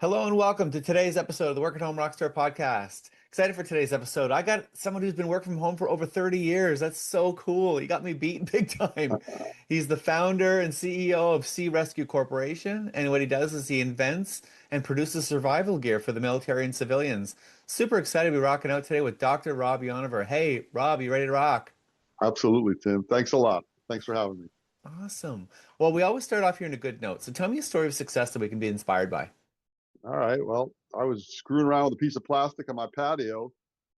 Hello and welcome to today's episode of the Work at Home Rockstar Podcast. Excited for today's episode. I got someone who's been working from home for over 30 years. That's so cool. He got me beat big time. He's the founder and CEO of Sea Rescue Corporation, and what he does is he invents and produces survival gear for the military and civilians. Super excited to be rocking out today with Dr. Rob Yonover. Hey, Rob, you ready to rock? Absolutely, Tim. Thanks a lot. Thanks for having me. Awesome. Well, we always start off here in a good note. So tell me a story of success that we can be inspired by. All right. Well, I was screwing around with a piece of plastic on my patio.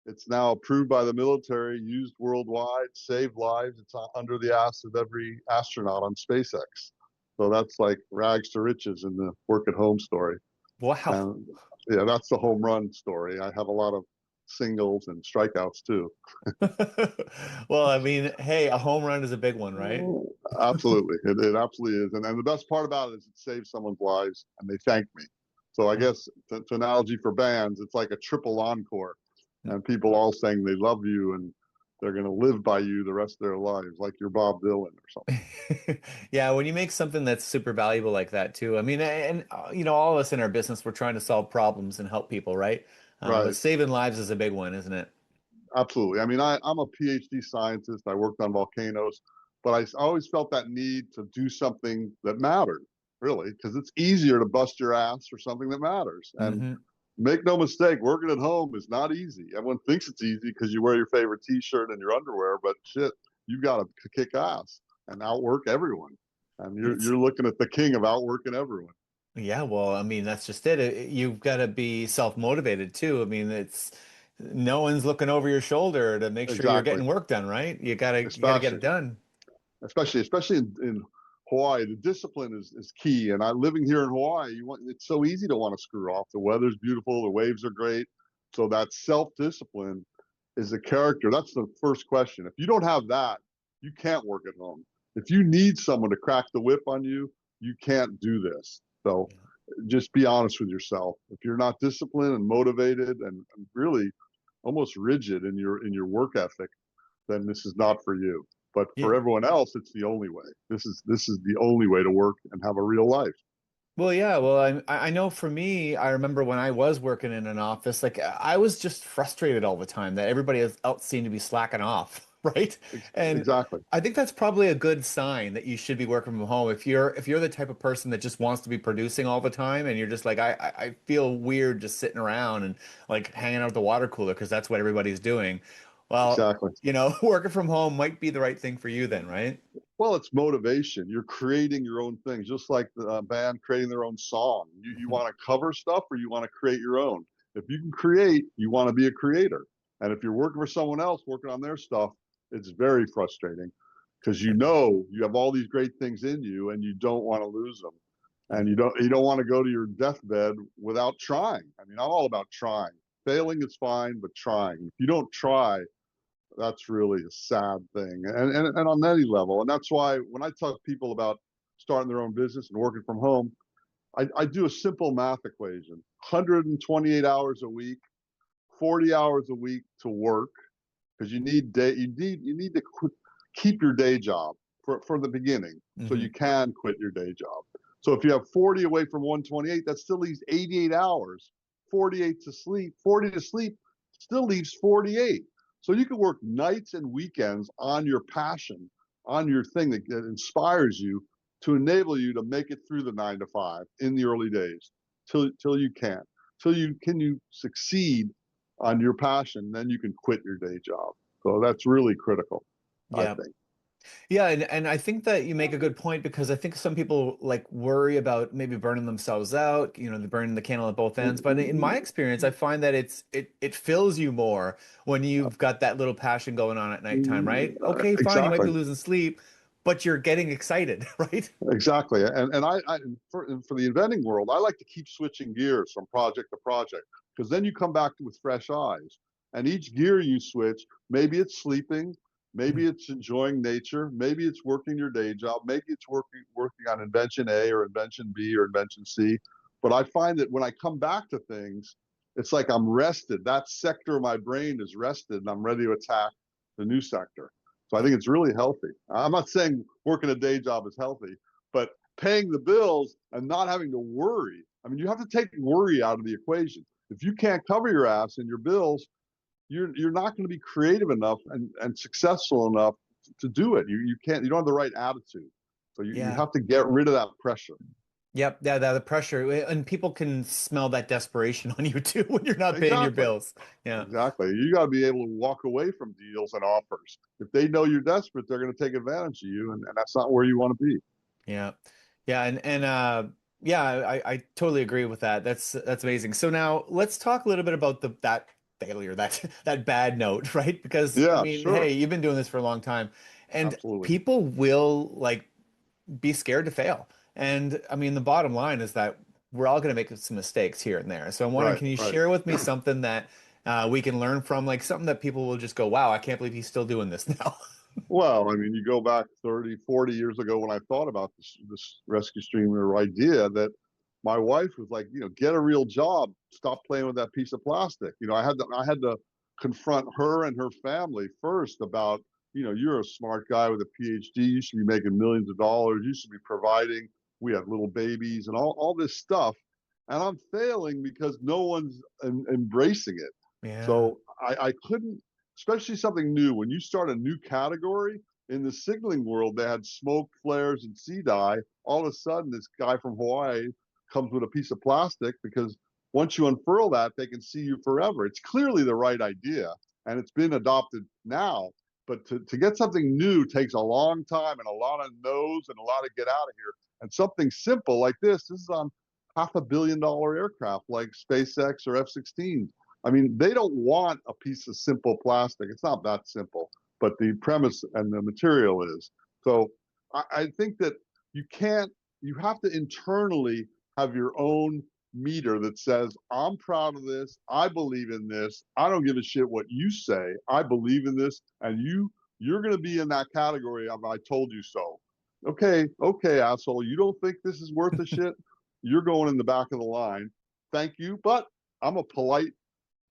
It's now approved by the military, used worldwide, saved lives. It's under the ass of every astronaut on SpaceX. So that's like rags to riches in the work at home story. Wow. And yeah, that's the home run story. I have a lot of singles and strikeouts too. Well, I mean, hey, a home run is a big one, right? Absolutely. It absolutely is. And the best part about it is it saves someone's lives and they thank me. So I guess to analogy for bands, it's like a triple encore, and people all saying they love you and they're going to live by you the rest of their lives, like you're Bob Dylan or something. Yeah, when you make something that's super valuable like that too. I mean, and all of us in our business, we're trying to solve problems and help people, right? But Right. saving lives is a big one, isn't it? Absolutely. I mean, I'm a PhD scientist. I worked on volcanoes, but I always felt that need to do something that mattered, really, because it's easier to bust your ass for something that matters. And Hmm. make no mistake, working at home is not easy. Everyone thinks it's easy because you wear your favorite T-shirt and your underwear, but shit, you've got to kick ass and outwork everyone. And It's you're looking at the king of outworking everyone. Yeah, well, I mean, that's just it. You've got to be self-motivated too. I mean, it's no one's looking over your shoulder to make sure you're Exactly. getting work done, right? You gotta get it Especially, done. especially in Hawaii, the discipline is key. And living here in Hawaii, it's so easy to want to screw off. The weather's beautiful, the waves are great. So that self-discipline is a character. That's the first question. If you don't have that, you can't work at home. If you need someone to crack the whip on you, you can't do this. So just be honest with yourself. If you're not disciplined and motivated and really almost rigid in your work ethic, then this is not for you. But Yeah. for everyone else, it's the only way. This is the only way to work and have a real life. Well, yeah. Well, I know for me, I remember when I was working in an office, like I was just frustrated all the time that else seemed to be slacking off, right? And Exactly. I think that's probably a good sign that you should be working from home. If you're the type of person that just wants to be producing all the time, and you're just like, I feel weird just sitting around and like hanging out at the water cooler because that's what everybody's doing. Well, Exactly. working from home might be the right thing for you then, right? Well, it's motivation. You're creating your own things, just like the band creating their own song. You want to cover stuff or you want to create your own. If you can create, you want to be a creator. And if you're working for someone else working on their stuff, it's very frustrating because you know you have all these great things in you and you don't want to lose them. And you don't want to go to your deathbed without trying. I mean, I'm all about trying. Failing is fine, but trying. If you don't try, that's really a sad thing, and on any level. And that's why when I talk to people about starting their own business and working from home, I do a simple math equation: 128 hours a week, 40 hours a week to work, because you need to keep your day job for the beginning, so Hmm. you can quit your day job. So if you have 40 away from 128, that still leaves 88 hours. 48 to sleep, 40 to sleep, still leaves 48. So you can work nights and weekends on your passion, on your thing that inspires you to enable you to make it through the 9 to 5 in the early days till you can. Till you succeed on your passion, then you can quit your day job. So that's really critical, I Yeah. think. Yeah, and I think that you make a good point because I think some people like worry about maybe burning themselves out, they're burning the candle at both ends. But in my experience, I find that it fills you more when you've got that little passion going on at nighttime, right? Okay, fine, you might Exactly. be losing sleep, but you're getting excited, right? Exactly. And for the inventing world, I like to keep switching gears from project to project, because then you come back with fresh eyes. And each gear you switch, maybe it's sleeping, maybe it's enjoying nature, maybe it's working your day job, maybe it's working on invention A or invention B or invention C. But I find that when I come back to things, it's like I'm rested. That sector of my brain is rested and I'm ready to attack the new sector. So I think it's really healthy. I'm not saying working a day job is healthy, but paying the bills and not having to worry I mean, you have to take worry out of the equation. If you can't cover your ass and your bills, you're not going to be creative enough and successful enough to do it. You can't, you don't have the right attitude. So you Yeah. have to get rid of that pressure. Yep. Yeah, the pressure, and people can smell that desperation on you too when you're not paying your Exactly. bills. Yeah. Exactly. You got to be able to walk away from deals and offers. If they know you're desperate, they're going to take advantage of you, and that's not where you want to be. Yeah. Yeah. And yeah, I totally agree with that. That's amazing. So now let's talk a little bit about that failure, that bad note, right? Because I Yeah, mean, sure. hey, you've been doing this for a long time, and Absolutely. people will like be scared to fail. And I mean, the bottom line is that we're all going to make some mistakes here and there. So I'm wondering, Right, can you right. share with me something that we can learn from, like something that people will just go, wow, I can't believe he's still doing this now. Well, I mean, you go back 30, 40 years ago when I thought about this rescue streamer idea, that my wife was like, get a real job, stop playing with that piece of plastic. I had to confront her and her family first about, you're a smart guy with a PhD, you should be making millions of dollars, you should be providing. We have little babies and all this stuff, and I'm failing because no one's embracing it. Yeah. So I couldn't, especially something new. When you start a new category in the signaling world, they had smoke flares and sea dye. All of a sudden, this guy from Hawaii comes with a piece of plastic because once you unfurl that, they can see you forever. It's clearly the right idea, and it's been adopted now. But to get something new takes a long time and a lot of no's and a lot of get out of here. And something simple like this is on $500 million aircraft like SpaceX or F-16. I mean, they don't want a piece of simple plastic. It's not that simple, but the premise and the material is. So I think that you have to internally have your own meter that says, I'm proud of this. I believe in this. I don't give a shit what you say. I believe in this. And you're going to be in that category of I told you so. Okay, asshole. You don't think this is worth the shit? You're going in the back of the line. Thank you. But I'm a polite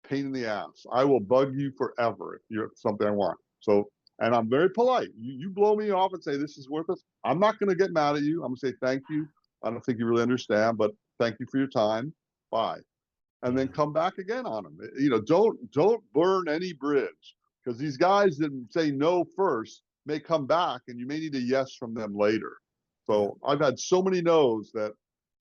pain in the ass. I will bug you forever if you're something I want. So, and I'm very polite. You blow me off and say this is worthless. I'm not going to get mad at you. I'm going to say thank you. I don't think you really understand, but thank you for your time. Bye. And then Yeah. come back again on them. Don't burn any bridge, because these guys that say no first may come back, and you may need a yes from them later. Yeah. So I've had so many no's that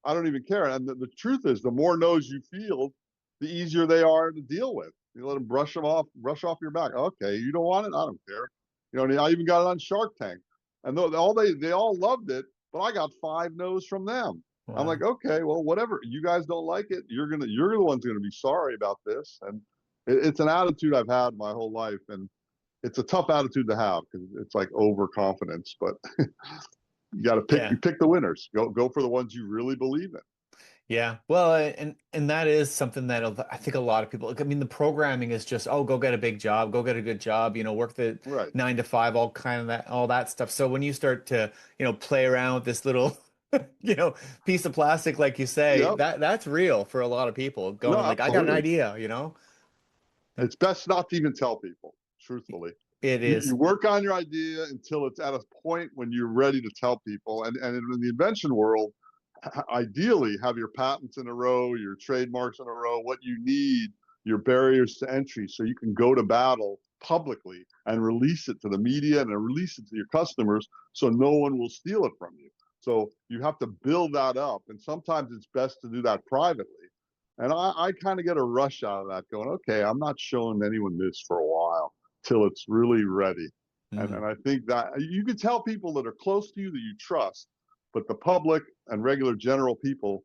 I don't even care. And the truth is, the more no's you field, the easier they are to deal with. You let them brush off your back. Okay, you don't want it? I don't care. And I even got it on Shark Tank, and they all loved it, but I got 5 no's from them. I'm like, Wow. okay, well, whatever. You guys don't like it. You're the ones gonna be sorry about this. And it's an attitude I've had my whole life, and it's a tough attitude to have because it's like overconfidence. But you got to Yeah. pick the winners. Go for the ones you really believe in. Yeah. Well, and that is something that I think a lot of people, I mean, the programming is just, oh, go get a big job, go get a good job, work the Right. 9 to 5, all that stuff. So when you start to, play around with this little, piece of plastic, like you say, Yep. that's real for a lot of people No, going like, I got an absolutely. idea. It's best not to even tell people, truthfully. It You is. work on your idea until it's at a point when you're ready to tell people. And in the invention world, ideally have your patents in a row, your trademarks in a row, what you need, your barriers to entry, so you can go to battle publicly and release it to the media and release it to your customers so no one will steal it from you. So you have to build that up. And sometimes it's best to do that privately. And I kind of get a rush out of that going, okay, I'm not showing anyone this for a while till it's really ready. And Mm. I think that you can tell people that are close to you that you trust, but the public and regular general people,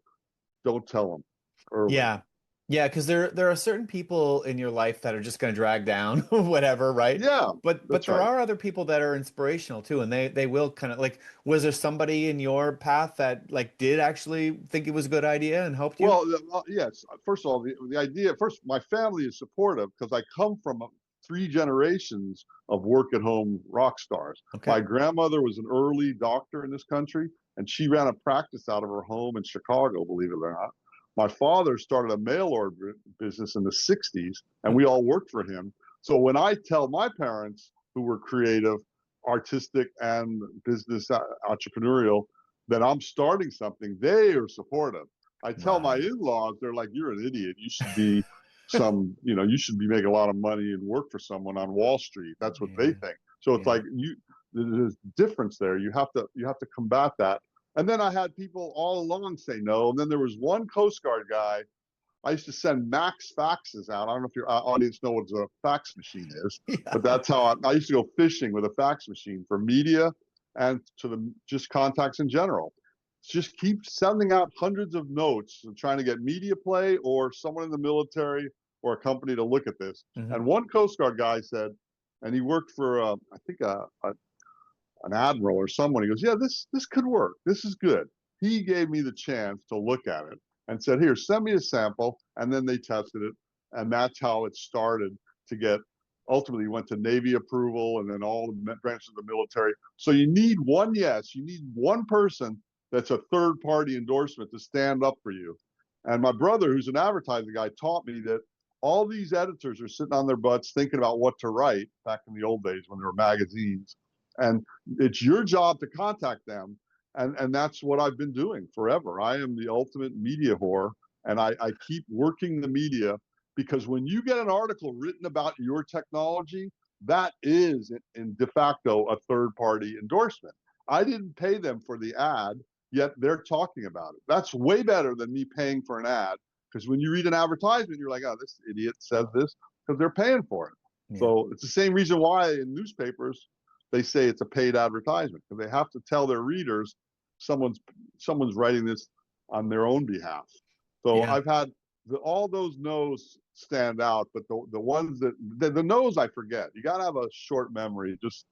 don't tell them early. Yeah. Yeah, because there are certain people in your life that are just going to drag down whatever, right? Yeah, But that's there right. are other people that are inspirational too, and they will kind of like, was there somebody in your path that like did actually think it was a good idea and helped you? Well, yes. First of all, the idea. First, my family is supportive because I come from 3 generations of work at home rock stars. Okay. My grandmother was an early doctor in this country, and she ran a practice out of her home in Chicago, believe it or not. My father started a mail order business in the 60s, and Hmm. we all worked for him. So when I tell my parents, who were creative, artistic, and business entrepreneurial, that I'm starting something, they are supportive I tell my Wow. in-laws, they're like, "You're an idiot. You should be you should be making a lot of money and work for someone on Wall Street." That's what they Yeah. think. So it's Yeah. like there's difference there. You have to combat that. And then I had people all along say no. And then there was one Coast Guard guy. I used to send max faxes out. I don't know if your audience know what a fax machine is, Yeah. but that's how I used to go fishing with a fax machine for media and to the just contacts in general. Just keep sending out hundreds of notes and trying to get media play or someone in the military or a company to look at this. Hmm. And one Coast Guard guy said, and he worked for I think an admiral or someone. He goes, "Yeah, this could work. This is good." He gave me the chance to look at it and said, "Here, send me a sample." And then they tested it, and that's how it started to get. Ultimately, went to Navy approval, and then all the branches of the military. So you need one yes, you need one person that's a third-party endorsement to stand up for you. And my brother, who's an advertising guy, taught me that all these editors are sitting on their butts thinking about what to write back in the old days when there were magazines. And it's your job to contact them. And that's what I've been doing forever. I am the ultimate media whore, and I keep working the media because when you get an article written about your technology, that is in de facto a third-party endorsement. I didn't pay them for the ad, yet they're talking about it. That's way better than me paying for an ad, because when you read an advertisement, you're like, "Oh, this idiot said this," because they're paying for it. Yeah. So it's the same reason why in newspapers they say it's a paid advertisement, because they have to tell their readers someone's writing this on their own behalf. So Yeah. I've had all those no's stand out, but the ones that the no's I forget. You got to have a short memory. Just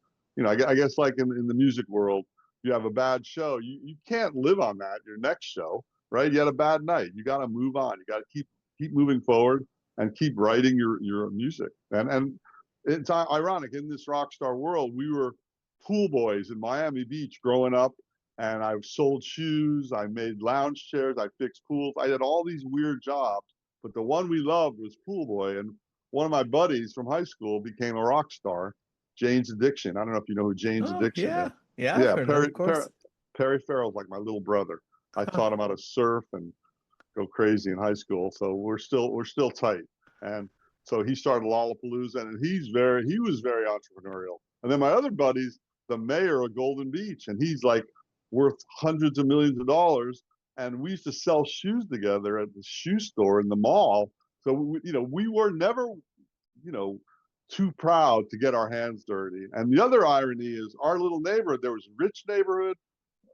I guess like in the music world, you have a bad show, you can't live on that your next show, right? You had a bad night. You got to move on. You got to keep moving forward and keep writing your music. And it's ironic in this rock star world. We were pool boys in Miami Beach growing up, and I sold shoes, I made lounge chairs, I fixed pools, I did all these weird jobs, but the one we loved was pool boy. And one of my buddies from high school became a rock star, Jane's Addiction. I don't know if you know who Jane's Oh, Addiction is. yeah. Yeah, I've Yeah, heard of him, of course. Perry Farrell's like my little brother. I taught him how to surf and go crazy in high school, so we're still tight. And so he started Lollapalooza, and he was very entrepreneurial. And then my other buddies, the mayor of Golden Beach, and he's like worth hundreds of millions of dollars. And we used to sell shoes together at the shoe store in the mall. So we were never too proud to get our hands dirty. And the other irony is our little neighborhood. There was a rich neighborhood,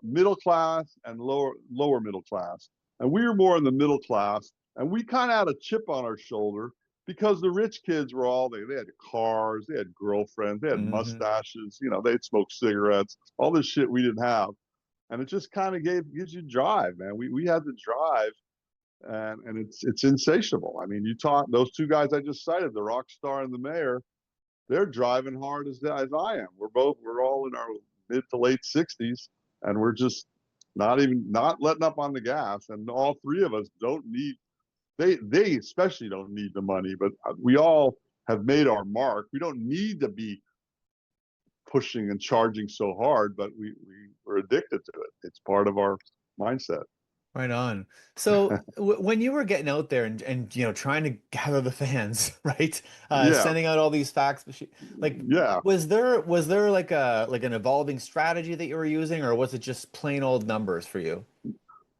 middle class, and lower middle class. And we were more in the middle class. And we kind of had a chip on our shoulder because the rich kids were they had cars, they had girlfriends, they had Hmm. mustaches, they'd smoke cigarettes, all this shit we didn't have. And it just kind of gives you drive, man. We had the drive, and it's insatiable. I mean, you talk those two guys I just cited, the rock star and the mayor, they're driving hard as I am. We're all in our mid to late 60s, and we're just not letting up on the gas. And all three of us don't need they especially don't need the money, but we all have made our mark. We don't need to be pushing and charging so hard, but we're addicted to it. It's part of our mindset. Right on. So when you were getting out there and trying to gather the fans, right? Yeah, Sending out all these facts, like yeah. was there like an evolving strategy that you were using, or was it just plain old numbers for you?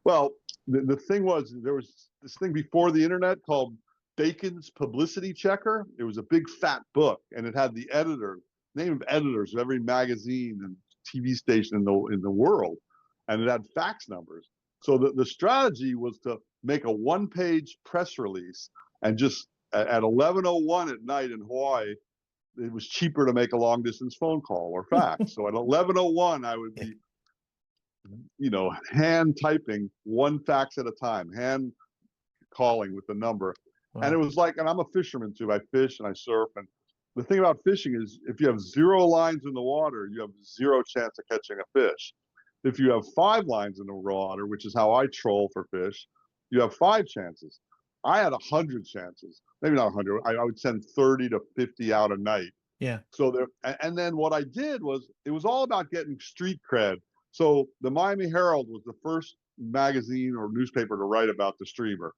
Well, the thing was, there was this thing before the internet called Bacon's Publicity Checker. It was a big fat book, and it had the name of editors of every magazine and TV station in the world, and it had fax numbers. So the strategy was to make a one-page press release, and just at 11:01 at night in Hawaii, it was cheaper to make a long-distance phone call or fax. So at 11:01, I would be hand typing one fax at a time, hand calling with the number. And it Wow. was like, and I'm a fisherman too. I fish and I surf. And the thing about fishing is if you have 0 lines in the water, you have 0 chance of catching a fish. If you have 5 lines in the water, which is how I troll for fish, you have 5 chances. I had 100 chances, maybe not 100. I would send 30 to 50 out a night. Yeah. So and then what I did was, it was all about getting street cred. So the Miami Herald was the first magazine or newspaper to write about the streamer.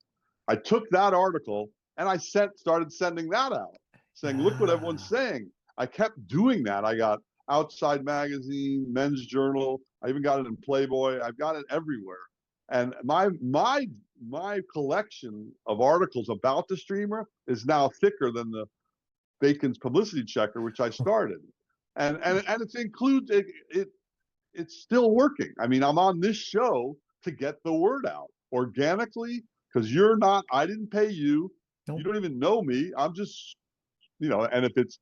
I took that article and I started sending that out, saying, look what everyone's Yeah. saying. I kept doing that. I got Outside Magazine, Men's Journal. I even got it in Playboy. I've got it everywhere. And my collection of articles about the streamer is now thicker than the Bacon's publicity checker, which I started. And it includes it's still working. I mean, I'm on this show to get the word out organically, because I didn't pay you. Nope. You don't even know me. I'm just, and if it's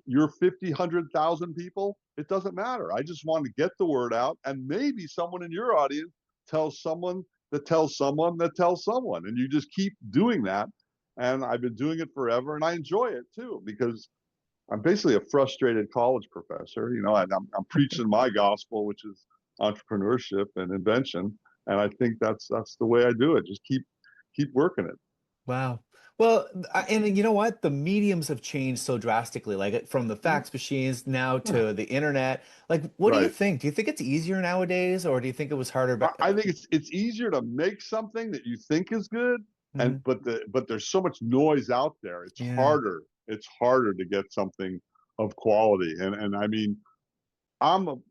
you're 50, 100,000 people, it doesn't matter. I just want to get the word out, and maybe someone in your audience tells someone that tells someone that tells someone, and you just keep doing that. And I've been doing it forever, and I enjoy it too, because I'm basically a frustrated college professor, and I'm preaching my gospel, which is entrepreneurship and invention. And I think that's the way I do it. Just keep working it. Wow. Well, and you know what? The mediums have changed so drastically, like from the fax machines now to the internet. Like, what do you Right. think? Do you think it's easier nowadays, or do you think it was harder back? I think it's easier to make something that you think is good, Mhm. but there's so much noise out there. It's Yeah. harder. It's harder to get something of quality. And I mean,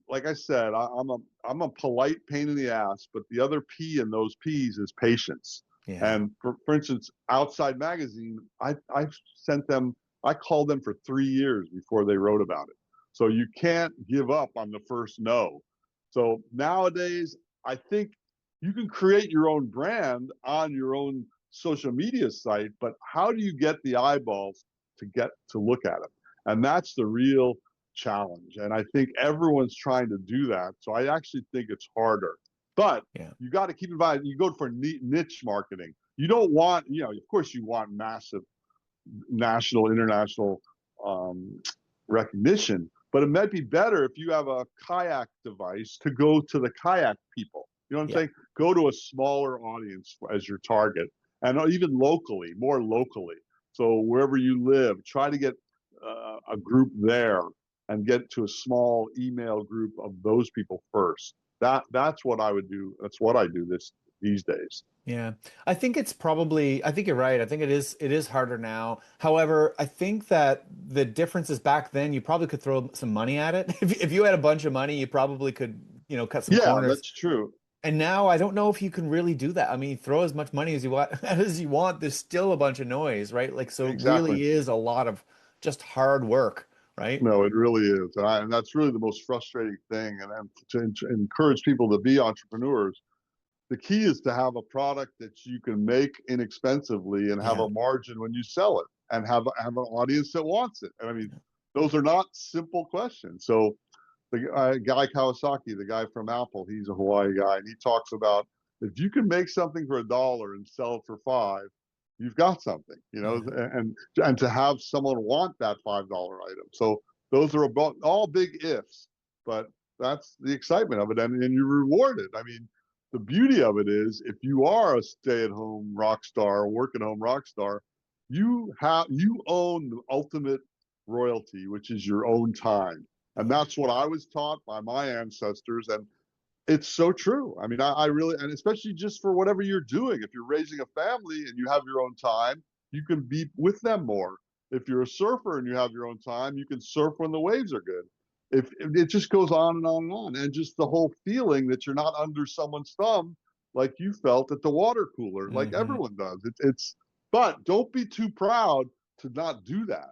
like I said, I'm a polite pain in the ass, but the other P in those P's is patience. Yeah. And for instance, Outside Magazine, I called them for 3 years before they wrote about it. So you can't give up on the first no. So nowadays, I think you can create your own brand on your own social media site, but how do you get the eyeballs to look at it? And that's the real challenge. And I think everyone's trying to do that. So I actually think it's harder. But Yeah. you got to keep in mind, you go for niche marketing. You don't want, of course you want massive national, international recognition, but it might be better if you have a kayak device to go to the kayak people. You know what I'm saying? Go to a smaller audience as your target, and even locally, more locally. So wherever you live, try to get a group there and get to a small email group of those people first. That's what I would do. That's what I do these days. Yeah. I think you're right. I think it is harder now. However, I think that the difference is back then you probably could throw some money at it. If you had a bunch of money, you probably could, cut some Yeah, corners. that's true. And now I don't know if you can really do that. I mean, throw as much money as you want as you want. There's still a bunch of noise, right? Like, so it Exactly. really is a lot of just hard work, right? No, it really is. And that's really the most frustrating thing. And to encourage people to be entrepreneurs, the key is to have a product that you can make inexpensively and have Yeah. a margin when you sell it, and have an audience that wants it. And I mean, those are not simple questions. So the guy Kawasaki, the guy from Apple, he's a Hawaii guy, and he talks about, if you can make something for $1 and sell it for 5, you've got something, and to have someone want that $5 item. So those are about all big ifs, but that's the excitement of it, and you're rewarded. I mean, the beauty of it is, if you are a stay-at-home rock star, work-at-home rock star, you own the ultimate royalty, which is your own time. And that's what I was taught by my ancestors. And it's so true. I mean, I really, and especially just for whatever you're doing, if you're raising a family and you have your own time, you can be with them more. If you're a surfer and you have your own time, you can surf when the waves are good. If it just goes on and on and on, and just the whole feeling that you're not under someone's thumb, like you felt at the water cooler, like everyone does. But don't be too proud to not do that.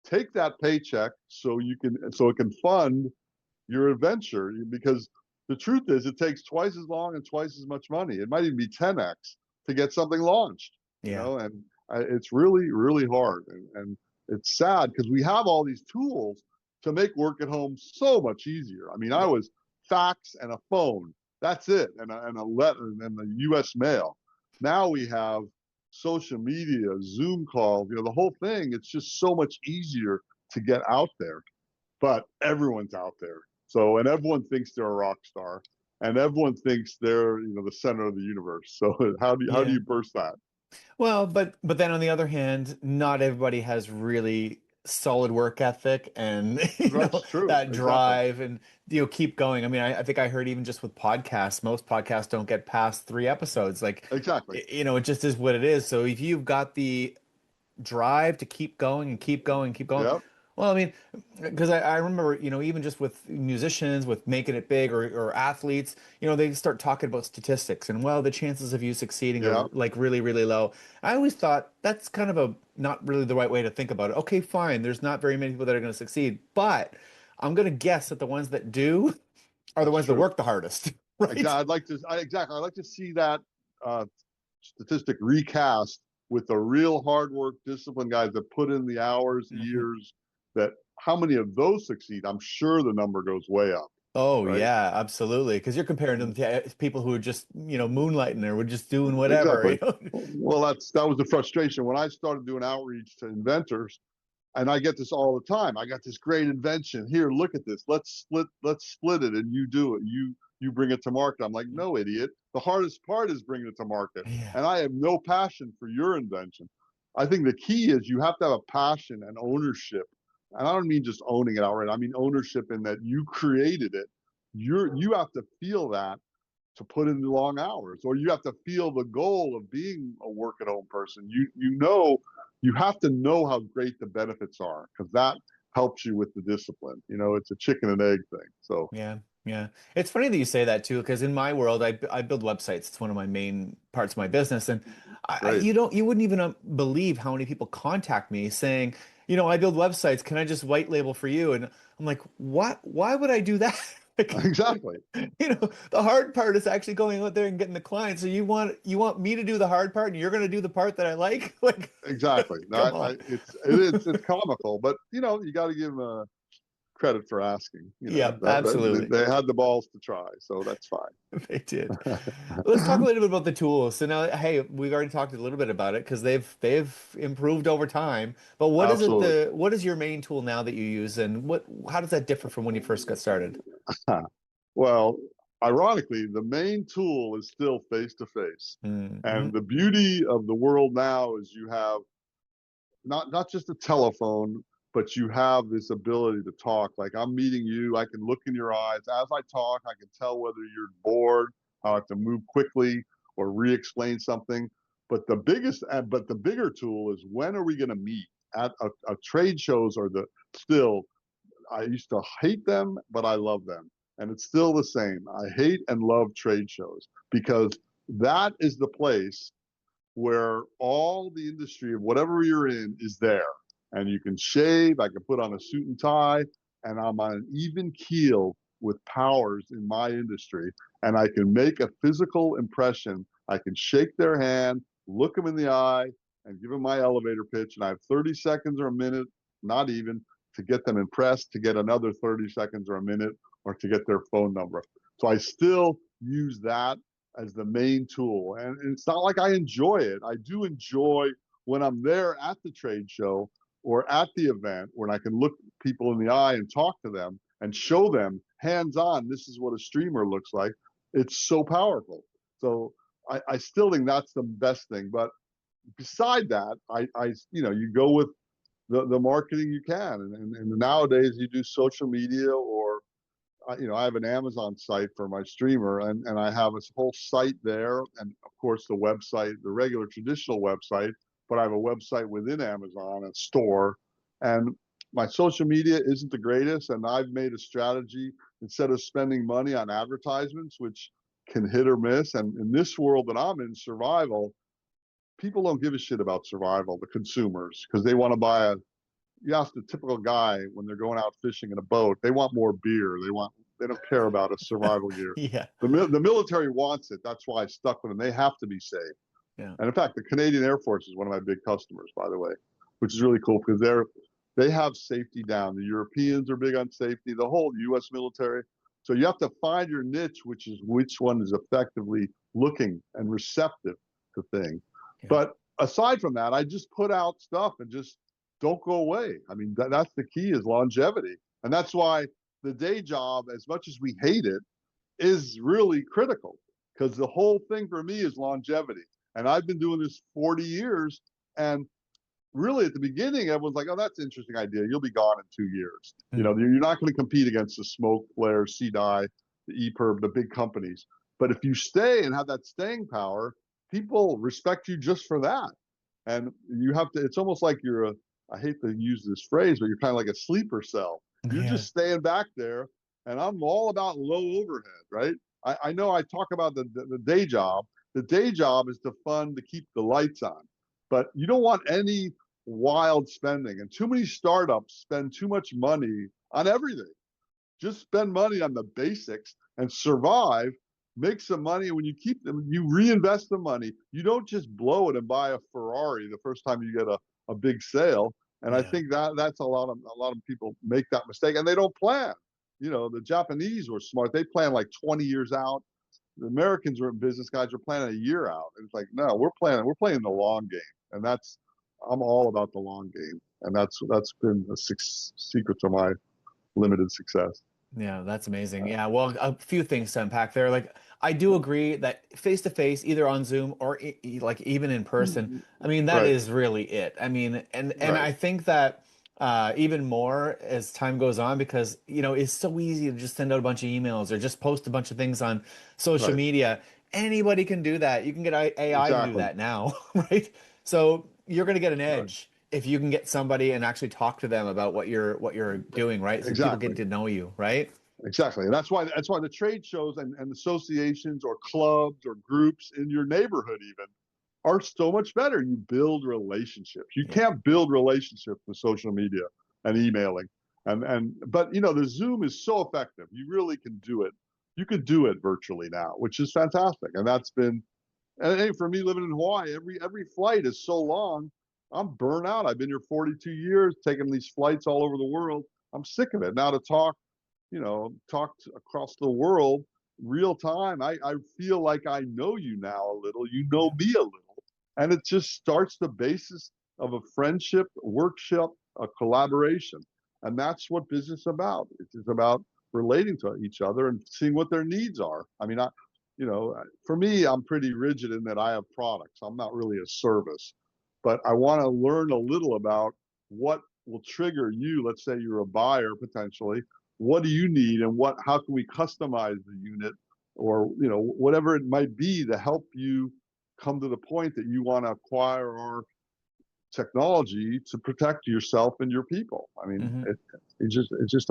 Take that paycheck so it can fund your adventure, because the truth is, it takes twice as long and twice as much money. It might even be 10x to get something launched, Yeah. and it's really, really hard. And it's sad because we have all these tools to make work at home so much easier. I mean, I was fax and a phone. That's it. And a letter and the US mail. Now we have social media, Zoom calls, the whole thing. It's just so much easier to get out there. But everyone's out there. So, and everyone thinks they're a rock star, and everyone thinks they're, the center of the universe. So how do you burst that? Well, but then on the other hand, not everybody has really solid work ethic and That's true. that Exactly. drive and keep going. I mean, I think I heard even just with podcasts, most podcasts don't get past 3 episodes. Like, Exactly. it just is what it is. So if you've got the drive to keep going and keep going and keep going. Yep. Well, I mean, because I remember, even just with musicians, with making it big or athletes, they start talking about statistics and, well, the chances of you succeeding are Yep. like really, really low. I always thought that's kind of a not really the right way to think about it. Okay, fine. There's not very many people that are going to succeed, but I'm going to guess that the ones that do are the That's ones that true. work the hardest, right? Exactly. Exactly. I'd like to see that uh, statistic recast with the real hard work, disciplined guys that put in the hours, the Mhm. years. That how many of those succeed? I'm sure the number goes way up. Oh Right. yeah, absolutely. Because you're comparing them to people who are just, moonlighting or were just doing whatever, Exactly. Well, that was the frustration when I started doing outreach to inventors, and I get this all the time. I got this great invention. Here, look at this. Let's split it, and you do it. You bring it to market. I'm like, no, idiot. The hardest part is bringing it to market, Yeah. and I have no passion for your invention. I think the key is you have to have a passion and ownership, and I don't mean just owning it outright. I mean ownership in that you created it. You have to feel that to put in the long hours, or you have to feel the goal of being a work at home person. You have to know how great the benefits are, because that helps you with the discipline. It's a chicken and egg thing. So Yeah, yeah. It's funny that you say that too, because in my world, I build websites. It's one of my main parts of my business, and great. you wouldn't even believe how many people contact me saying, I build websites. Can I just white label for you? And I'm like, what? Why would I do that? Like, Exactly. the hard part is actually going out there and getting the client. So you want me to do the hard part, and you're going to do the part that I like? Like, Exactly. come No, on. it's comical, but you got to give them credit for asking. Yeah, absolutely. They had the balls to try, so that's fine. They did. Let's talk a little bit about the tools. So now, hey, we've already talked a little bit about it because they've improved over time. But Absolutely. what is your main tool now that you use, and how does that differ from when you first got started? Well, ironically, the main tool is still face to face. Mm-hmm. And the beauty of the world now is you have not just a telephone, but you have this ability to talk. Like I'm meeting you, I can look in your eyes. As I talk, I can tell whether you're bored, I have to move quickly or re-explain something. But the bigger tool is, when are we going to meet? At a trade shows are the still I used to hate them, but I love them. And it's still the same. I hate and love trade shows, because that is the place where all the industry of whatever you're in is there. And you can shave, I can put on a suit and tie, and I'm on an even keel with powers in my industry. And I can make a physical impression. I can shake their hand, look them in the eye, and give them my elevator pitch. And I have 30 seconds or a minute, not even, to get them impressed, to get another 30 seconds or a minute, or to get their phone number. So I still use that as the main tool. And it's not like I enjoy it. I do enjoy when I'm there at the trade show or at the event, when I can look people in the eye and talk to them and show them hands on, this is what a streamer looks like. It's so powerful. So I still think that's the best thing. But beside that, you go with the marketing you can. And nowadays you do social media, or I have an Amazon site for my streamer, and I have a whole site there, and of course the website, the regular traditional website, but I have a website within Amazon, a store, and my social media isn't the greatest, and I've made a strategy, instead of spending money on advertisements, which can hit or miss, and in this world that I'm in, survival, people don't give a shit about survival, the consumers, because they want to buy a you ask the typical guy when they're going out fishing in a boat, they want more beer. They don't care about a survival gear. Yeah, The military wants it. That's why I stuck with them. They have to be safe. yeah, And in fact, the Canadian Air Force is one of my big customers, by the way, which is really cool, because they have safety down. The Europeans are big on safety, the whole U.S. military. So you have to find your niche, which one is effectively looking and receptive to things. yeah. But aside from that, I just put out stuff and just don't go away. I mean, that's the key, is longevity. And that's why the day job, as much as we hate it, is really critical, because the whole thing for me is longevity. And I've been doing this 40 years, and really at the beginning, everyone's like, oh, that's an interesting idea. You'll be gone in 2 years. You know, Mm. you're not going to compete against the Smoke, Flare, CDI, the EPIRB, the big companies. But if you stay and have that staying power, people respect you just for that. And you have to, it's almost like you're a, I hate to use this phrase, but you're kind of like a sleeper cell. You're Yeah. just staying back there. And I'm all about low overhead, right? I know I talk about the day job. The day job is to fund to keep the lights on, but you don't want any wild spending. And too many startups spend too much money on everything. Just spend money on the basics and survive, make some money. And when you keep them, you reinvest the money. You don't just blow it and buy a Ferrari the first time you get a big sale. And I Yeah. think that's a lot of people make that mistake, and they don't plan. You know, the Japanese were smart. They plan like 20 years out. The Americans are business guys are planning a year out. And it's like, no, we're playing the long game. And I'm all about the long game. And that's been a secret to my limited success. Yeah, that's amazing. Yeah, well, a few things to unpack there. Like, I do agree that face to face, either on Zoom or like even in person, I mean, that Right, is really it. I mean, and right, I think that even more as time goes on, because it's so easy to just send out a bunch of emails or just post a bunch of things on social right. media. Anybody can do that. You can get AI to do Exactly. that now, right? So you're going to get an Right. edge if you can get somebody and actually talk to them about what you're doing, right? So people get Exactly. to know you, right? Exactly. And that's why the trade shows and associations or clubs or groups in your neighborhood even are so much better. You build relationships. You Yeah. can't build relationships with social media and emailing. But the Zoom is so effective. You really can do it. You can do it virtually now, which is fantastic. And that's been, and hey, for me living in Hawaii, every flight is so long. I'm burnt out. I've been here 42 years, taking these flights all over the world. I'm sick of it. Now to talk across the world real time. I feel like I know you now a little. You know Yeah. me a little. And it just starts the basis of a friendship, workshop, a collaboration. And that's what business is about. It's about relating to each other and seeing what their needs are. I mean, for me, I'm pretty rigid in that I have products. I'm not really a service, but I want to learn a little about what will trigger you. Let's say you're a buyer potentially. What do you need, and how can we customize the unit, or whatever it might be to help you come to the point that you want to acquire our technology to protect yourself and your people. I mean, Hmm. it's just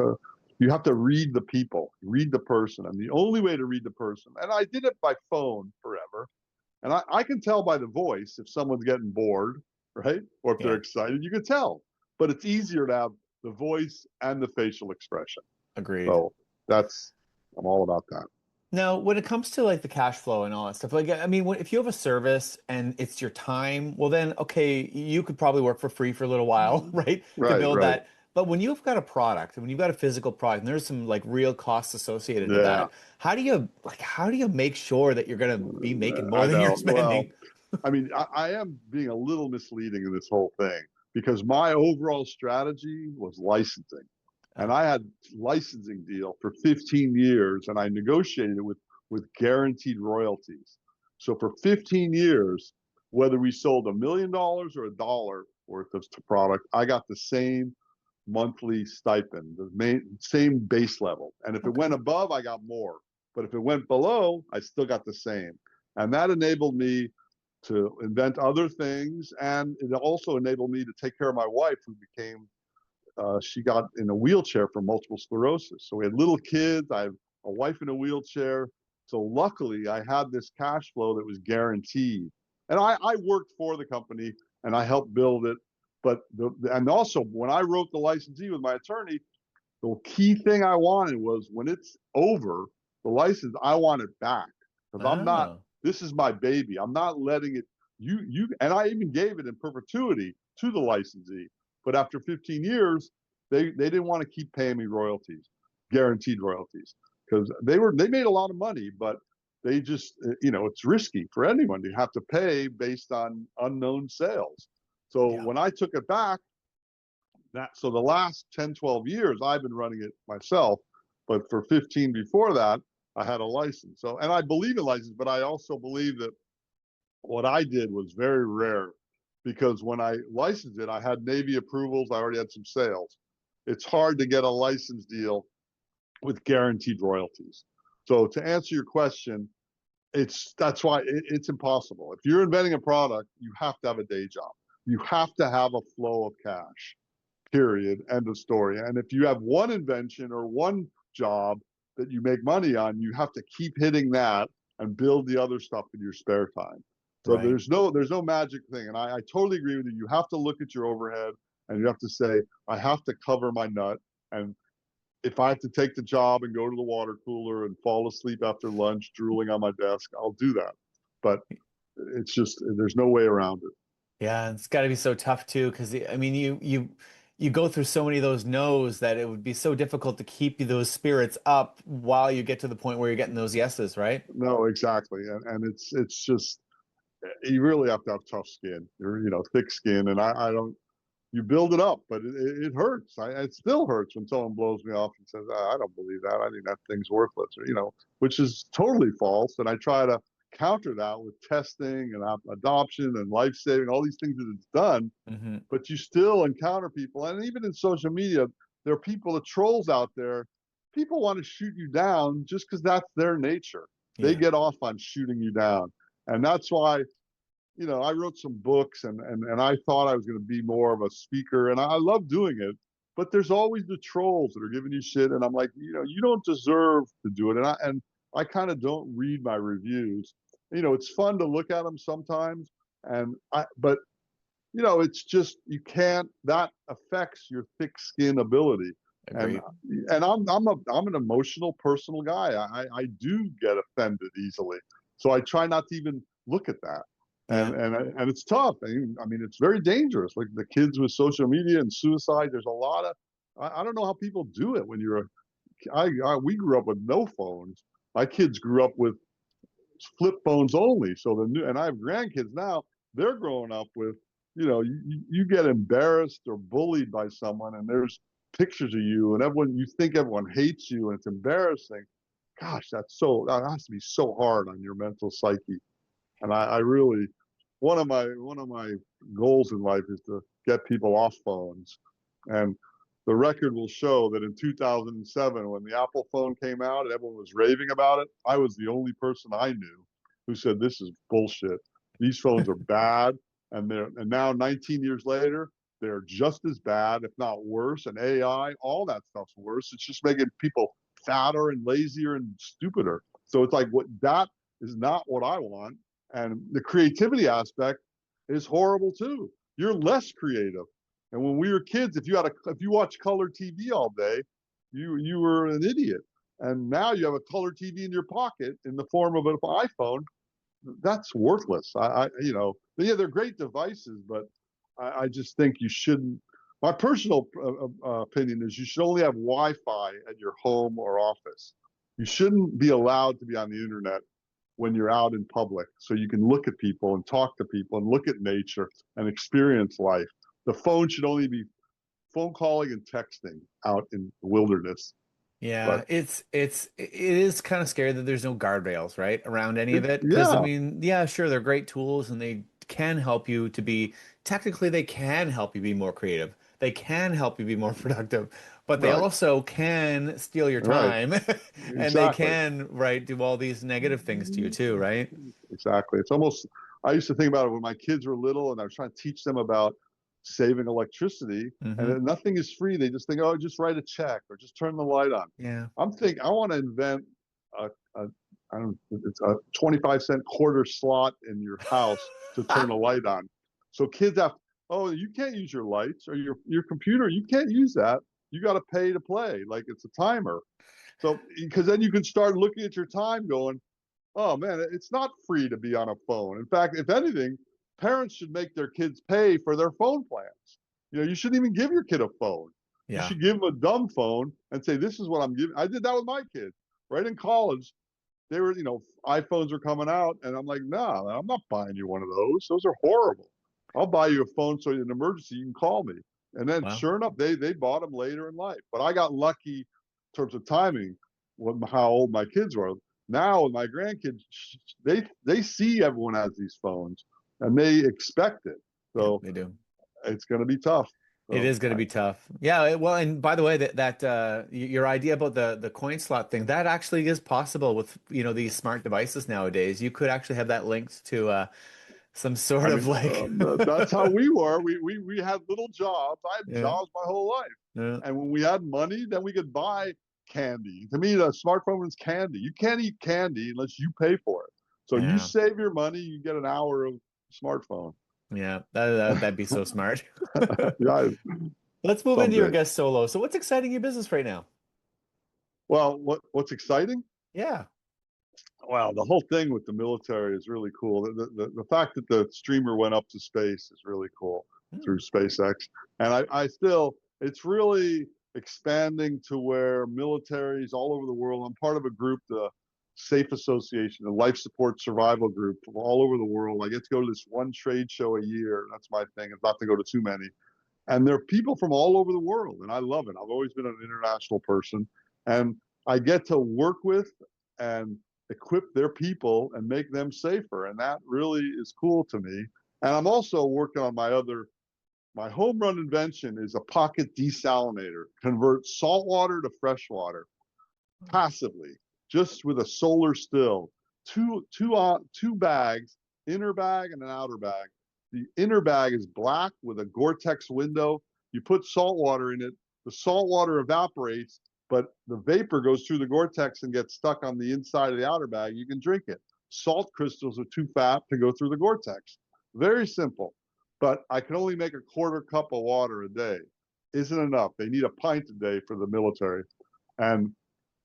you have to read the people, read the person, and the only way to read the person. And I did it by phone forever, and I can tell by the voice if someone's getting bored, right, or if they're Yeah. excited. You can tell, but it's easier to have the voice and the facial expression. Agreed. So I'm all about that. Now, when it comes to like the cash flow and all that stuff, like I mean, if you have a service and it's your time, well then okay, you could probably work for free for a little while, right? To Right, build right. that. But when you've got a product, when you've got a physical product, and there's some like real costs associated with Yeah, that, how do you make sure that you're gonna be making more I than you're know. Well, spending? I mean, I am being a little misleading in this whole thing because my overall strategy was licensing. And Oh, I had licensing deal for 15 years and I negotiated it with guaranteed royalties. So for 15 years, whether we sold $1 million or $1 worth of product, I got the same monthly stipend, same base level. And if it okay. went above, I got more. But if it went below, I still got the same. And that enabled me to invent other things. And it also enabled me to take care of my wife, who she got in a wheelchair for multiple sclerosis. So we had little kids. I have a wife in a wheelchair. So luckily, I had this cash flow that was guaranteed. And I worked for the company and I helped build it. But and also when I wrote the licensee with my attorney, the key thing I wanted was when it's over, the license, I want it back because I'm not. Oh, This is my baby. I'm not letting it. And I even gave it in perpetuity to the licensee. But after 15 years, they didn't want to keep paying me royalties, guaranteed royalties, because they made a lot of money, but they just it's risky for anyone to have to pay based on unknown sales. So yeah. when I took it back, so the last 10, 12 years I've been running it myself, but for 15 before that I had a license. So, and I believe in license, but I also believe that what I did was very rare. because when I licensed it, I had Navy approvals. I already had some sales. It's hard to get a license deal with guaranteed royalties. So to answer your question, that's why it's impossible. If you're inventing a product, you have to have a day job. You have to have a flow of cash, period, end of story. And if you have one invention or one job that you make money on, you have to keep hitting that and build the other stuff in your spare time. So Right. there's no magic thing. And I totally agree with you. You have to look at your overhead and you have to say, I have to cover my nut. And if I have to take the job and go to the water cooler and fall asleep after lunch, drooling on my desk, I'll do that. But it's just, there's no way around it. Yeah, it's got to be so tough too, because I mean, you go through so many of those no's that it would be so difficult to keep those spirits up while you get to the point where you're getting those yeses, right? No, exactly. And it's just, you really have to have tough skin, or, thick skin. And I don't, you build it up, but it hurts. It still hurts when someone blows me off and says, I don't believe that. I think that thing's worthless, or, which is totally false. And I try to counter that with testing and adoption and life saving, all these things that it's done. Mm-hmm. But you still encounter people. And even in social media, there are people, the trolls out there, people want to shoot you down just because that's their nature. Yeah. They get off on shooting you down. And that's why, I wrote some books and I thought I was going to be more of a speaker, and I love doing it, but there's always the trolls that are giving you shit. And I'm like, you don't deserve to do it. And I kind of don't read my reviews. It's fun to look at them sometimes. But it's just, you can't, that affects your thick skin ability. Agreed. And I'm an emotional, personal guy. I do get offended easily. So I try not to even look at that. And it's tough. I mean, it's very dangerous. Like the kids with social media and suicide, there's a lot of, I don't know how people do it when we grew up with no phones. My kids grew up with flip phones only. So and I have grandkids now, they're growing up with, you get embarrassed or bullied by someone and there's pictures of you and you think everyone hates you and it's embarrassing. Gosh, that has to be so hard on your mental psyche. And I really, one of my goals in life is to get people off phones. And the record will show that in 2007, when the Apple phone came out and everyone was raving about it, I was the only person I knew who said, this is bullshit. These phones are bad. And now 19 years later, they're just as bad, if not worse. And AI, all that stuff's worse. It's just making people fatter and lazier and stupider. So it's like, that is not what I want. And the creativity aspect is horrible too. You're less creative. And when we were kids, if you watch color TV all day, you were an idiot. And now you have a color TV in your pocket in the form of an iPhone. That's worthless. They're great devices, but I just think you shouldn't. My personal opinion is you should only have Wi-Fi at your home or office. You shouldn't be allowed to be on the internet when you're out in public, so you can look at people and talk to people and look at nature and experience life. The phone should only be phone calling and texting out in the wilderness. Yeah, But it is kind of scary that there's no guardrails, right, around any of it. Because I yeah, mean, yeah, sure, they're great tools and they can help you to be, technically they can help you be more creative. They can help you be more productive, but they right, also can steal your right, time and they exactly. can, right, do all these negative things to you too, right? Exactly. It's almost, I used to think about it when my kids were little and I was trying to teach them about saving electricity, Hmm. and nothing is free. They just think, oh, just write a check or just turn the light on. Yeah. I want to invent a I don't it's a 25-cent quarter slot in your house to turn a light on. So kids have, oh, you can't use your lights or your computer. You can't use that. You got to pay to play. Like it's a timer. So, because then you can start looking at your time going, oh man, it's not free to be on a phone. In fact, if anything, parents should make their kids pay for their phone plans. You shouldn't even give your kid a phone. You Yeah. should give them a dumb phone and say, this is what I'm giving. I did that with my kids. Right in college, they were, iPhones were coming out, and I'm like, no, I'm not buying you one of those. Those are horrible. I'll buy you a phone so in an emergency you can call me. And then Well, sure enough, they bought them later in life. But I got lucky in terms of timing, how old my kids were. Now with my grandkids, they see everyone has these phones and they expect it. Yeah, So they do. it's going to be tough. It So is going to be tough. Yeah, well, and by the way, your idea about the coin slot thing, that actually is possible with, these smart devices nowadays. You could actually have that linked to some sort I of mean, like that's how we were. We had little jobs. I had yeah, jobs my whole life. yeah, And when we had money, then we could buy candy. To me, the smartphone was candy. You can't eat candy unless you pay for it. So you yeah, save your money, you get an hour of smartphone. yeah. That'd be so smart. Yeah, Let's move into your someday. guest solo. So what's exciting your business right now? Well, what's exciting? Yeah. Well, the whole thing with the military is really cool. The fact that the streamer went up to space is really cool Hmm. through SpaceX. And I still, it's really expanding to where militaries all over the world, I'm part of a group, the SAFE Association, the Life Support Survival Group from all over the world. I get to go to this one trade show a year. That's my thing. It's not to go to too many. And there are people from all over the world, and I love it. I've always been an international person. And I get to work with and equip their people and make them safer. And that really is cool to me. And I'm also working on my home run invention is a pocket desalinator, convert salt water to fresh water passively, just with a solar still. Two bags, inner bag and an outer bag. The inner bag is black with a Gore-Tex window. You put salt water in it. The salt water evaporates, but the vapor goes through the Gore-Tex and gets stuck on the inside of the outer bag. You can drink it. Salt crystals are too fat to go through the Gore-Tex. Very simple, but I can only make a quarter cup of water a day. Isn't enough. They need a pint a day for the military. And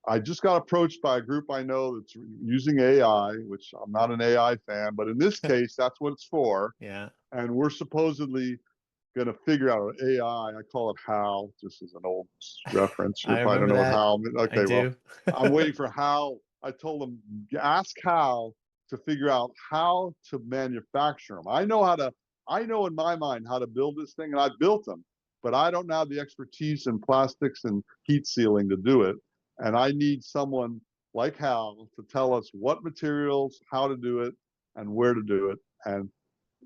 I just got approached by a group I know that's using AI, which I'm not an AI fan, but in this case, that's what it's for. Yeah. And we're supposedly going to figure out AI. I call it HAL, just as an old reference. I If I don't remember know what that. HAL, I okay, well, do. I'm waiting for HAL. I told them, ask HAL to figure out how to manufacture them. I know in my mind how to build this thing, and I built them, but I don't have the expertise in plastics and heat sealing to do it. And I need someone like Hal to tell us what materials, how to do it, and where to do it. And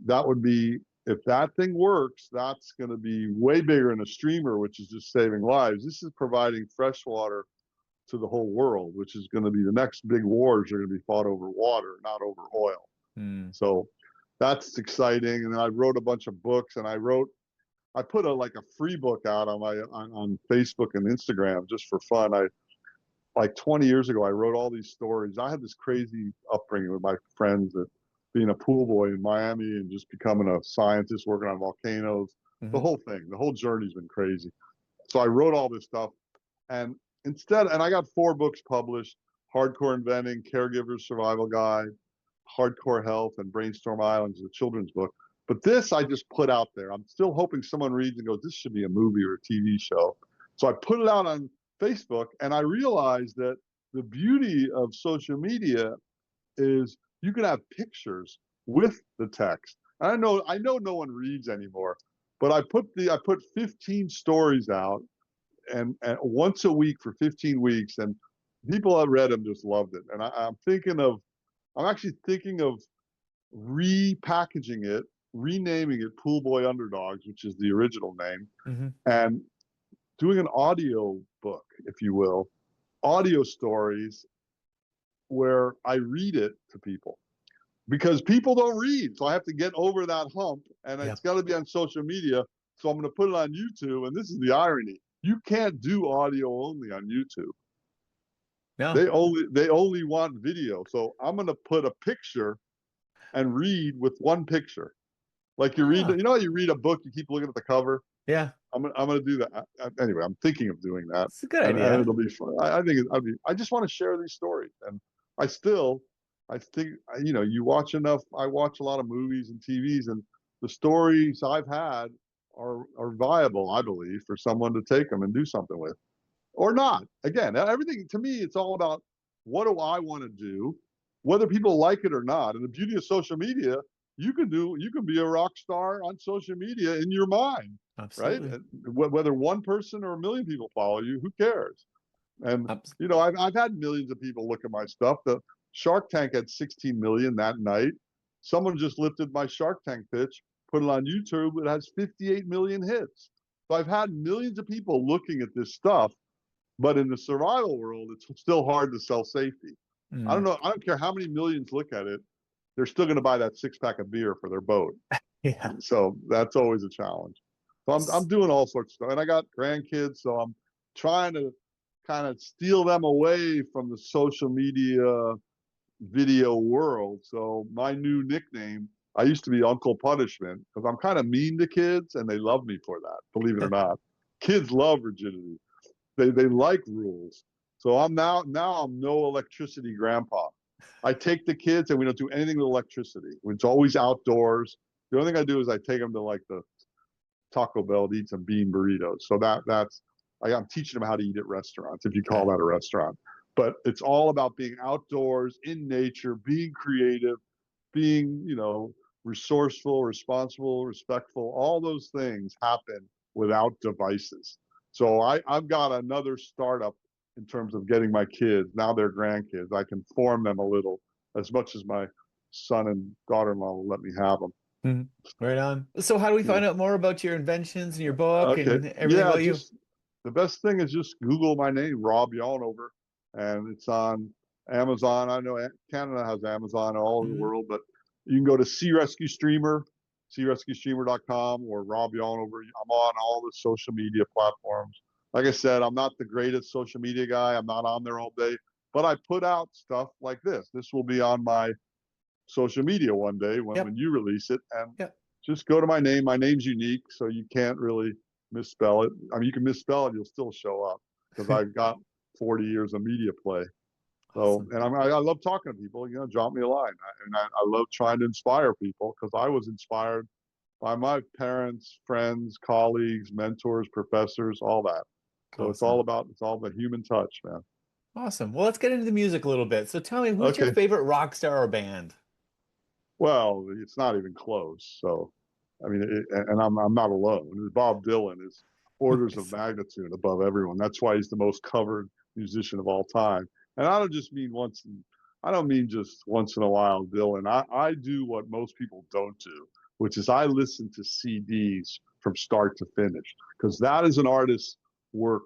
that would be, if that thing works, that's going to be way bigger than a streamer, which is just saving lives. This is providing fresh water to the whole world, which is going to be the next big wars are going to be fought over water, not over oil. Hmm. So that's exciting. And then I wrote a bunch of books, and I put like a free book out on Facebook and Instagram just for fun. Like 20 years ago, I wrote all these stories. I had this crazy upbringing with my friends, that being a pool boy in Miami and just becoming a scientist working on volcanoes, the Hmm. whole thing, the whole journey's been crazy. So I wrote all this stuff, and I got 4 books published: Hardcore Inventing, Caregiver's Survival Guide, Hardcore Health, and Brainstorm Islands, the children's book. But this I just put out there. I'm still hoping someone reads and goes, this should be a movie or a TV show. So I put it out on Facebook, and I realized that the beauty of social media is you can have pictures with the text. And I know no one reads anymore, but I put 15 stories out, and once a week for 15 weeks, and people that read them just loved it. And I'm actually thinking of repackaging it, renaming it Pool Boy Underdogs, which is the original name, Hmm. and doing an audio book, if you will, audio stories where I read it to people, because people don't read. So I have to get over that hump, and Yeah. it's got to be on social media. So I'm going to put it on YouTube. And this is the irony: you can't do audio only on YouTube. No. They only want video. So I'm going to put a picture and read with one picture. Like Ah, you read a book, you keep looking at the cover. yeah. I'm gonna do that. Anyway, I'm thinking of doing that, It's a good and idea. it'll be fun. I think I just want to share these stories, and I still, I think, you watch enough. I watch a lot of movies and TVs, and the stories I've had are viable, I believe, for someone to take them and do something with, or not. Again, everything to me, it's all about what do I want to do, whether people like it or not. And the beauty of social media, you can be a rock star on social media in your mind, right? Absolutely. Whether one person or a million people follow you, who cares? And Abs- I've had millions of people look at my stuff. The Shark Tank had 16 million that night. Someone just lifted my Shark Tank pitch put it on YouTube, it has 58 million hits. So I've had millions of people looking at this stuff, but in the survival world, it's still hard to sell safety. I don't know. I don't care how many millions look at it. They're still going to buy that 6-pack of beer for their boat. Yeah. So that's always a challenge. So I'm doing all sorts of stuff. And I got grandkids, so I'm trying to kind of steal them away from the social media video world. So my new nickname, I used to be Uncle Punishment, because I'm kind of mean to kids and they love me for that, believe it or not. Kids love rigidity. They like rules. So I'm now I'm no electricity grandpa. I take the kids and we don't do anything with electricity. It's always outdoors. The only thing I do is I take them to like the Taco Bell to eat some bean burritos. So I'm teaching them how to eat at restaurants, if you call that a restaurant. But it's all about being outdoors, in nature, being creative, being, resourceful, responsible, respectful. All those things happen without devices. So I've got another startup in terms of getting my kids, now they're grandkids. I can form them a little, as much as my son and daughter-in-law will let me have them. Mm-hmm. Right on. So how do we find out more about your inventions and your book and everything about you? The best thing is just Google my name, Rob Yonover, and it's on Amazon. I know Canada has Amazon all over the world, but you can go to SeeRescueStreamer, SeeRescueStreamer.com, or Rob Yonover. I'm on all the social media platforms. Like I said, I'm not the greatest social media guy. I'm not on there all day, but I put out stuff like this. This will be on my social media one day when you release it. And just go to my name. My name's unique, so you can't really misspell it. I mean, you can misspell it, you'll still show up, because I've got 40 years of media play. So, and I love talking to people, drop me a line. I love trying to inspire people, because I was inspired by my parents, friends, colleagues, mentors, professors, all that. So it's all about the human touch, man. Awesome. Well, let's get into the music a little bit. So tell me, who's your favorite rock star or band? Well, it's not even close. So, I mean, and I'm not alone. Bob Dylan is orders of magnitude above everyone. That's why he's the most covered musician of all time. And I don't mean just once in a while, Dylan. I do what most people don't do, which is I listen to CDs from start to finish, because that is an artist's work.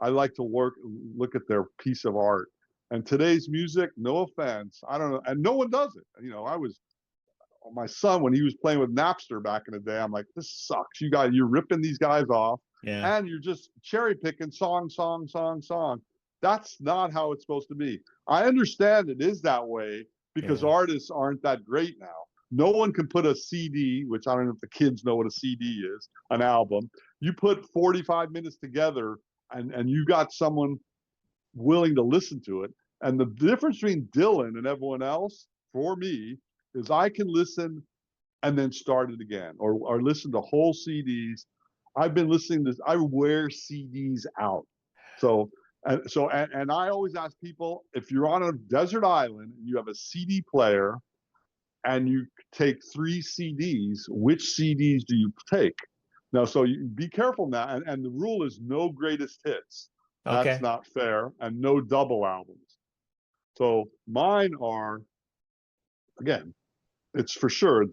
I like to look at their piece of art. And today's music, no offense, I don't know, and no one does it. My son, when he was playing with Napster back in the day, I'm like, this sucks. You're ripping these guys off, and you're just cherry picking song. That's not how it's supposed to be. I understand it is that way because artists aren't that great now. No one can put a CD, which I don't know if the kids know what a CD is, an album. You put 45 minutes together and you got someone willing to listen to it. And the difference between Dylan and everyone else, for me, is I can listen and then start it again, or listen to whole CDs. I've been listening to this. I wear CDs out. And I always ask people, if you're on a desert island and you have a CD player and you take 3 CDs, which CDs do you take? Now, so you be careful now. And the rule is no greatest hits. That's not fair. And no double albums. So mine are, again, it's for sure.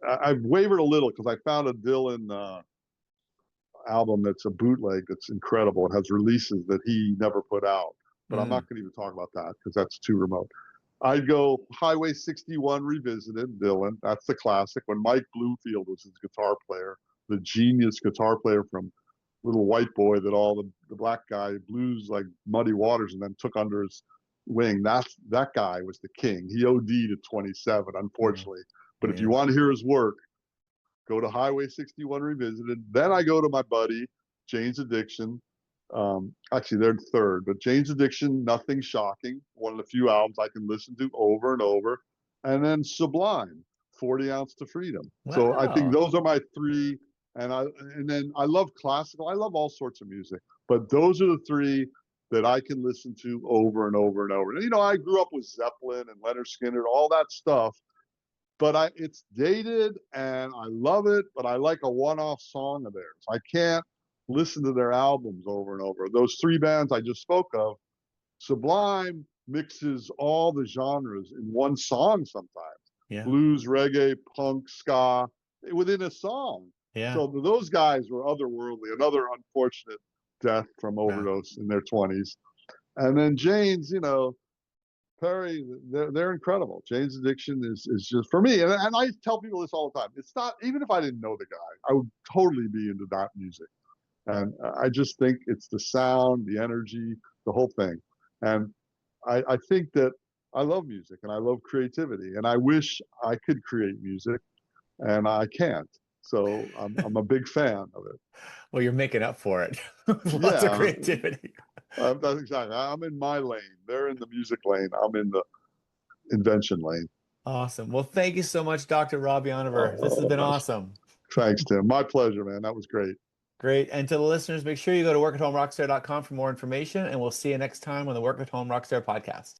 I've wavered a little because I found a Dylan album that's a bootleg that's incredible. It has releases that he never put out. But I'm not going to even talk about that because that's too remote. I'd go Highway 61 Revisited, Dylan. That's the classic. When Mike Bloomfield was his guitar player, the genius guitar player from Little White Boy that all the black guy blues like Muddy Waters and then took under his wing. That guy was the king. He OD'd at 27, unfortunately. But if you want to hear his work, go to Highway 61 Revisited. Then I go to my buddy, Jane's Addiction. Actually, they're third, but Jane's Addiction, Nothing Shocking, one of the few albums I can listen to over and over. And then Sublime, 40 Ounce to Freedom. Wow. So I think those are my 3. And then I love classical. I love all sorts of music, but those are the 3 that I can listen to over and over and over. And, I grew up with Zeppelin and Leonard Skinner, all that stuff, but it's dated and I love it, but I like a one-off song of theirs. I can't listen to their albums over and over. Those 3 bands I just spoke of, Sublime mixes all the genres in one song sometimes. Blues, reggae, punk, ska. within a song. Yeah. So those guys were otherworldly. Another unfortunate death from Yeah. overdose in their 20s. And then Jane's, Perry, they're incredible. Jane's Addiction is just for me, and I tell people this all the time. It's not, even if I didn't know the guy, I would totally be into that music. And I just think it's the sound, the energy, the whole thing. And I think that I love music and I love creativity, and I wish I could create music, and I can't. So I'm a big fan of it. Well, you're making up for it. Lots of Yeah, creativity. that's exactly. I'm in my lane. They're in the music lane. I'm in the invention lane. Awesome. Well, thank you so much, Dr. Rob Yonover. This has been awesome. Thanks, Tim. My pleasure, man. That was great. Great. And to the listeners, make sure you go to workathomerockstar.com for more information, and we'll see you next time on the Work at Home Rockstar podcast.